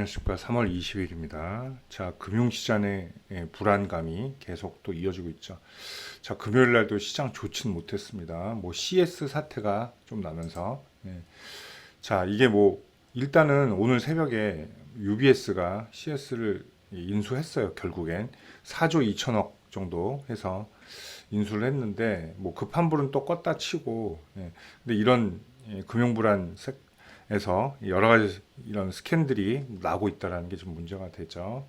안녕하십니까. 3월 20일입니다. 자, 금융시장의 불안감이 계속 또 이어지고 있죠. 자, 금요일 날도 시장 좋지는 못했습니다. 뭐 CS 사태가 좀 나면서 자, 이게 뭐 일단은 오늘 새벽에 UBS가 CS를 인수했어요. 결국엔 4조 2천억 정도 해서 인수를 했는데 뭐 급한 불은 또 껐다 치고 근데 이런 금융 불안에서 여러 가지 이런 스캔들이 나고 있다라는 게 좀 문제가 되죠.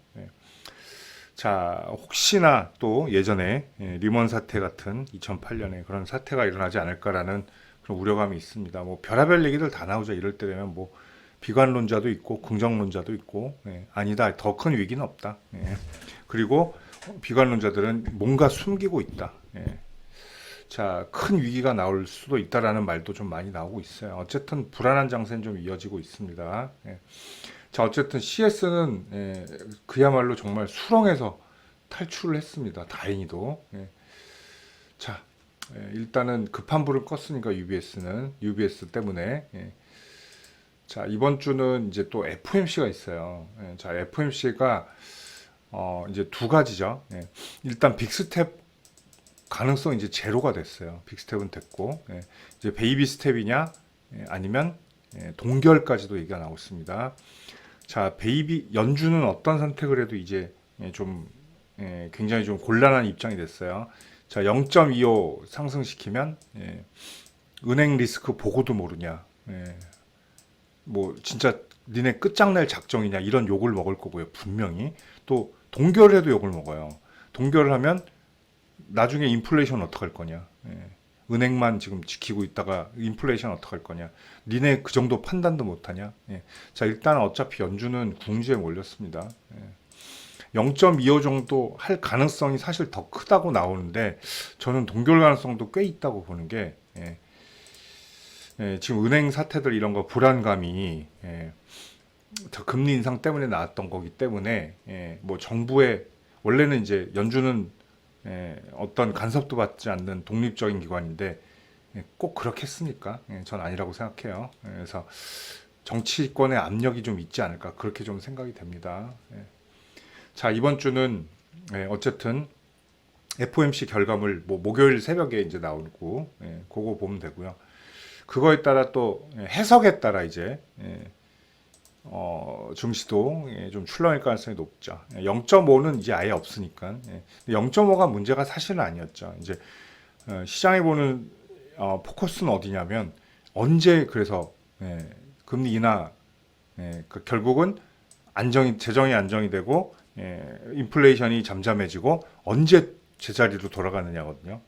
자, 혹시나 또 예전에 리먼 사태 같은 2008년에 그런 사태가 일어나지 않을까라는 그런 우려감이 있습니다. 뭐 별의별 얘기들 다 나오죠. 이럴 때 되면 뭐 비관론자도 있고 긍정론자도 있고 아니다. 더 큰 위기는 없다. 그리고 비관론자들은 뭔가 숨기고 있다. 자, 큰 위기가 나올 수도 있다라는 말도 좀 많이 나오고 있어요. 어쨌든 불안한 장세는 좀 이어지고 있습니다. 자, 어쨌든 CS는 그야말로 정말 수렁에서 탈출을 했습니다. 다행히도. 자, 일단은 급한 불을 껐으니까 UBS는 UBS 때문에 자, 이번 주는 이제 또 FOMC가 있어요. 자, FOMC가 이제 두 가지죠. 일단 빅스텝 가능성 이제 제로가 됐어요. 빅스텝은 됐고 이제 베이비 스텝이냐 아니면 동결까지도 얘기가 나오고 있습니다. 자, 베이비 연준은 어떤 선택을 해도 이제 좀 굉장히 좀 곤란한 입장이 됐어요. 자, 0.25 상승시키면 은행 리스크 보고도 모르냐. 뭐 진짜 니네 끝장낼 작정이냐 이런 욕을 먹을 거고요. 분명히 또 동결해도 욕을 먹어요. 동결을 하면 나중에 인플레이션 어떡할 거냐. 은행만 지금 지키고 있다가 인플레이션 어떡할 거냐. 니네 그 정도 판단도 못하냐. 자, 일단 어차피 연준은 궁지에 몰렸습니다. 0.25 정도 할 가능성이 사실 더 크다고 나오는데 저는 동결 가능성도 꽤 있다고 보는 게 지금 은행 사태들 이런 거 불안감이 더 금리 인상 때문에 나왔던 거기 때문에 뭐 정부의 원래는 이제 연준은 어떤 간섭도 받지 않는 독립적인 기관인데 꼭 그렇겠습니까? 전 아니라고 생각해요. 그래서 정치권의 압력이 좀 있지 않을까 그렇게 좀 생각이 됩니다. 자, 이번 주는 어쨌든 FOMC 결과물 뭐 목요일 새벽에 이제 나오고 그거 보면 되고요. 그거에 따라 또 해석에 따라 이제 증시도 좀 출렁일 가능성이 높죠. 0.5는 이제 아예 없으니까. 0.5가 문제가 사실은 아니었죠. 이제 시장에 보는 포커스는 어디냐면 언제 그래서 금리 인하 결국은 재정이 안정이 되고 인플레이션이 잠잠해지고 언제 제자리로 돌아가느냐거든요.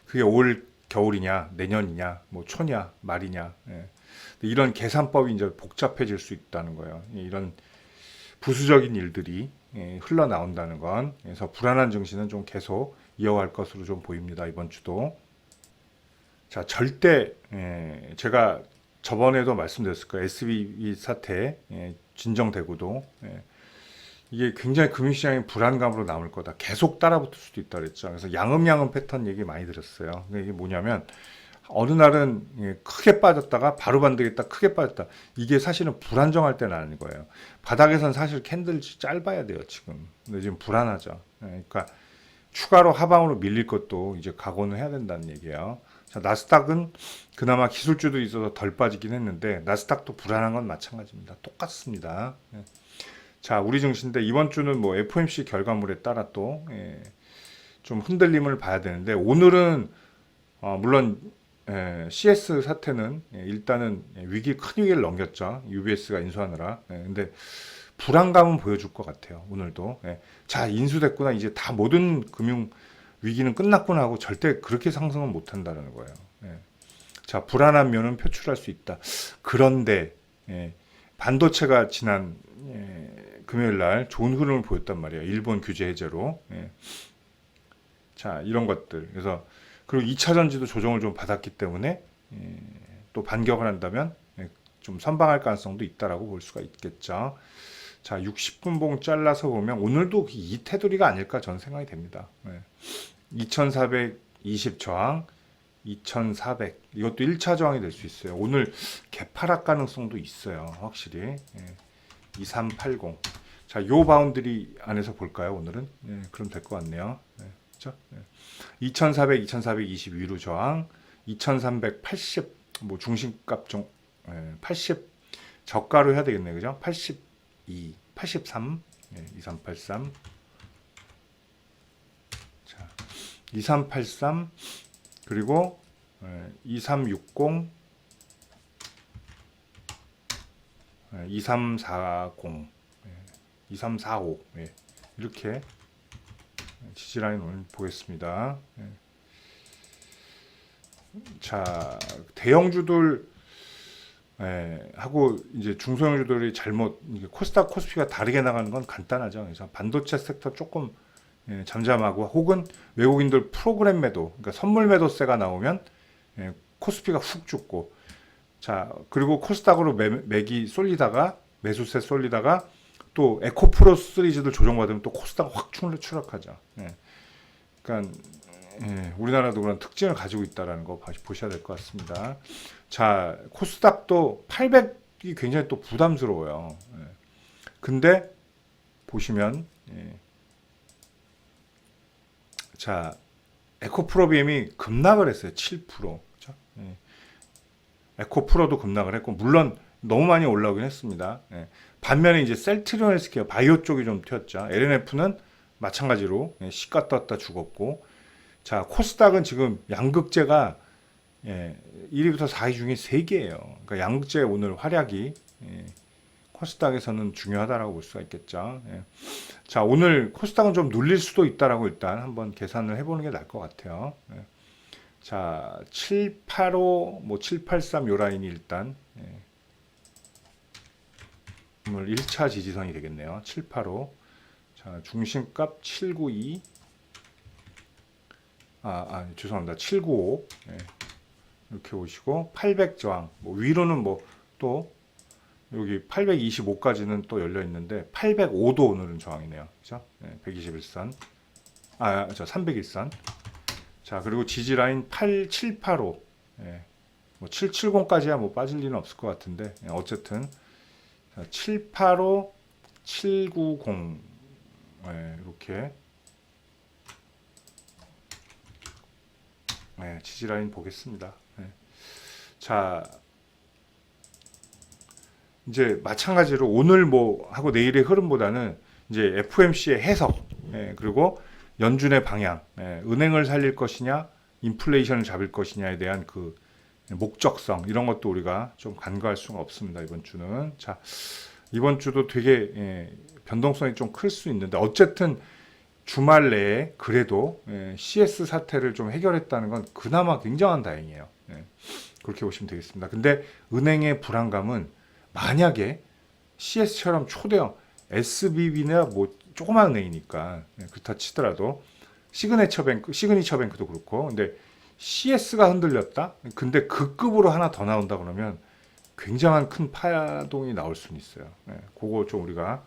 그게 올 겨울이냐 내년이냐 뭐 초냐 말이냐 이런 계산법이 이제 복잡해질 수 있다는 거예요. 이런 부수적인 일들이 흘러나온다는 건 그래서 불안한 증시는 좀 계속 이어갈 것으로 좀 보입니다. 이번 주도. 자, 절대 제가 저번에도 말씀드렸을 거예요. SVB 사태 진정되고도 이게 굉장히 금융시장의 불안감으로 남을 거다. 계속 따라붙을 수도 있다 그랬죠. 그래서 양음양음 패턴 얘기 많이 들었어요. 이게 뭐냐면 어느 날은 크게 빠졌다가 바로 반등했다 크게 빠졌다. 이게 사실은 불안정할 때는 아닌 거예요. 바닥에선 사실 캔들 짧아야 돼요 지금. 근데 지금 불안하죠. 그러니까 추가로 하방으로 밀릴 것도 이제 각오는 해야 된다는 얘기예요. 자, 나스닥은 그나마 기술주도 있어서 덜 빠지긴 했는데 나스닥도 불안한 건 마찬가지입니다. 똑같습니다. 자, 우리 증시인데 이번 주는 뭐 FOMC 결과물에 따라 또 좀 흔들림을 봐야 되는데 오늘은 물론 CS 사태는 일단은 큰 위기를 넘겼죠. UBS가 인수하느라. 근데 불안감은 보여줄 것 같아요. 오늘도. 자, 인수됐구나. 이제 다 모든 금융 위기는 끝났구나 하고 절대 그렇게 상승은 못한다는 거예요. 자, 불안한 면은 표출할 수 있다. 그런데 반도체가 지난 금요일 날 좋은 흐름을 보였단 말이에요. 일본 규제 해제로. 자, 이런 것들. 그래서 그리고 2차 전지도 조정을 좀 받았기 때문에 또 반격을 한다면 좀 선방할 가능성도 있다라고 볼 수가 있겠죠. 자, 60분봉 잘라서 보면 오늘도 이 테두리가 아닐까 저는 생각이 됩니다. 2420 저항, 2400 이것도 1차 저항이 될 수 있어요. 오늘 개파락 가능성도 있어요. 확실히. 2380. 자, 요 바운드리 안에서 볼까요, 오늘은? 예, 그럼 될 것 같네요. 예, 그렇죠? 예. 2400, 2420 위로 저항, 2380, 뭐 중심값 좀, 80 저가로 해야 되겠네요. 그죠? 82, 83, 2383. 자, 2383, 그리고 2360, 2340, 2345, 이렇게 지지라인 오늘 보겠습니다. 자, 대형주들 하고 이제 중소형주들이 잘못 코스닥 코스피가 다르게 나가는 건 간단하죠. 그래서 반도체 섹터 조금 잠잠하고, 혹은 외국인들 프로그램 매도, 그러니까 선물 매도세가 나오면 코스피가 훅 죽고, 자, 그리고 코스닥으로 맥이 쏠리다가, 매수세 쏠리다가 또 에코프로 시리즈들 조정받으면 또 코스닥 확 추락하죠. 그러니까 우리나라도 그런 특징을 가지고 있다는 거 보셔야 될 것 같습니다. 자, 코스닥도 800이 굉장히 또 부담스러워요. 근데 보시면 자, 에코프로비엠이 급락을 했어요. 7%. 그렇죠? 에코프로도 급락을 했고, 물론 너무 많이 올라오긴 했습니다. 반면에 이제 셀트리온 헬스케어 바이오 쪽이 좀 튀었죠. LNF는 마찬가지로 시가 떴다 죽었고, 자, 코스닥은 지금 양극재가 1위부터 4위 중에 3개예요. 그러니까 양극재 오늘 활약이 코스닥에서는 중요하다라고 볼 수가 있겠죠. 자, 오늘 코스닥은 좀 눌릴 수도 있다라고 일단 한번 계산을 해보는 게 나을 것 같아요. 자, 785, 뭐 783 요 라인이 일단 오늘 1차 지지선이 되겠네요. 785. 자, 중심값 792. 죄송합니다. 795. 이렇게 오시고 800 저항. 뭐 위로는 뭐 또 여기 825까지는 또 열려 있는데 805도 오늘은 저항이네요. 그죠? 121선. 301선. 자, 그리고 지지 라인 8785. 뭐 770까지야 뭐 빠질 리는 없을 것 같은데, 어쨌든 785, 790 이렇게 지지 라인 보겠습니다. 자, 이제 마찬가지로 오늘 뭐 하고 내일의 흐름보다는 이제 FOMC의 해석, 그리고 연준의 방향, 은행을 살릴 것이냐, 인플레이션을 잡을 것이냐에 대한 그 목적성, 이런 것도 우리가 좀 간과할 수가 없습니다. 이번 주는. 자, 이번 주도 되게 변동성이 좀 클 수 있는데, 어쨌든 주말 내에 그래도 CS 사태를 좀 해결했다는 건 그나마 굉장한 다행이에요. 그렇게 보시면 되겠습니다. 근데 은행의 불안감은 만약에 CS처럼 초대형 SBB나 뭐 조그만 은행이니까 그렇다 치더라도 시그니처 뱅크도 그렇고, 근데 CS가 흔들렸다? 근데 그 급으로 하나 더 나온다 그러면 굉장한 큰 파동이 나올 수는 있어요. 그거 좀 우리가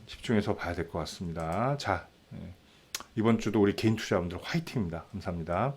집중해서 봐야 될 것 같습니다. 자, 이번 주도 우리 개인 투자분들 화이팅입니다. 감사합니다.